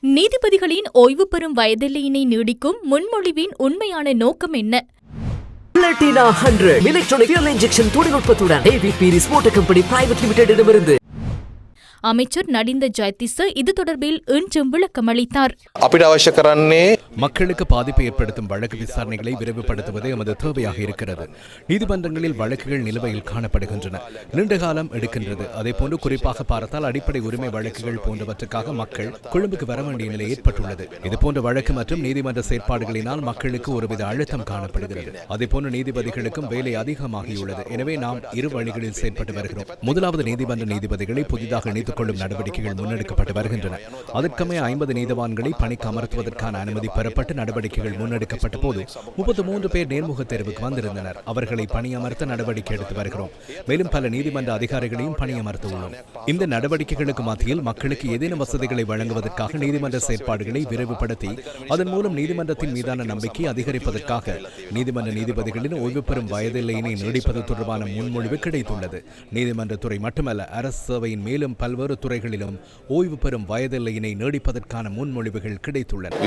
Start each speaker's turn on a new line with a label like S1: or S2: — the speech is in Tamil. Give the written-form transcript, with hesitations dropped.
S1: நீதிபதிகளின் ஓய்வு பெறும் வயதெல்லையினை நீடிக்கும் முன்மொழிவின் உண்மையான நோக்கம் என்ன?
S2: பிளாட்டினா 100 எலக்ட்ரானிக் ஃபியூல் இன்ஜெக்ஷன் தொழில்நுட்பத்துடன் ஏவிபி மோட்டார் கம்பெனி பிரைவேட் லிமிடெடிடமிருந்து
S1: அமைச்சர் நடிந்த ஜெயதிச இது தொடர்பில் இன்றும் விளக்கமளித்தார்.
S3: மக்களுக்கு பாதிப்பை ஏற்படுத்தும் வழக்கு விசாரணைகளை விரைவுபடுத்துவதே எமது தேவையாக இருக்கிறது. நீதிமன்றங்களில் வழக்குகள் நிலுவையில் காணப்படுகின்றன, நீண்ட காலம் எடுக்கின்றது. அதேபோன்று குறிப்பாக பார்த்தால் அடிப்படை உரிமை வழக்குகள் போன்றவற்றுக்காக மக்கள் கொழும்புக்கு வர வேண்டிய நிலை ஏற்பட்டுள்ளது. இதுபோன்ற வழக்கு மற்றும் நீதிமன்ற செயற்பாடுகளினால் மக்களுக்கு ஒருவித அழுத்தம் காணப்படுகிறது. அதேபோன்று நீதிபதிகளுக்கும் வேலை அதிகமாகியுள்ளது. எனவே நாம் இரு வழிகளில் செயற்பட்டு வருகிறோம். முதலாவது, நீதிமன்ற நீதிபதிகளை புதிதாக இணைத்துக் கொள்ளும் நடவடிக்கைகள் முன்னெடுக்கப்பட்டு வருகின்றன. அதற்கமே 50 நீதிவான்களை பணிக்கு அமர்த்துவதற்கான அனுமதி பெறப்பட்டு நடவடிக்கைகள் முன்னெடுக்கப்பட்ட போது 33 பேர் நேர்முக தேர்வுக்கு வந்திருந்தனர். அவர்களை பணியமர்த்த நடவடிக்கை எடுத்து வருகிறோம். மேலும் பல நீதிமன்ற அதிகாரிகளையும் பணியமர்த்த உள்ளோம். இந்த நடவடிக்கைகளுக்கு மத்தியில் மக்களுக்கு ஏதேனும் வசதிகளை வழங்குவதற்காக நீதிமன்ற செயற்பாடுகளை விரைவுபடுத்தி அதன் மூலம் நீதிமன்றத்தின் மீதான நம்பிக்கை அதிகரிப்பதற்காக நீதிமன்ற நீதிபதிகளின் ஓய்வு பெறும் வயதெல்லையினை நீடிப்பது தொடர்பான முன்மொழிவு கிடைத்துள்ளது. நீதிமன்றத்துறை மட்டுமல்ல, அரசு சேவையின் மேலும் பல்வேறு துறைகளிலும் ஓய்வு பெறும் வயதெல்லையினை நீடிப்பதற்கான முன்மொழிவுகள் கிடைத்துள்ளன.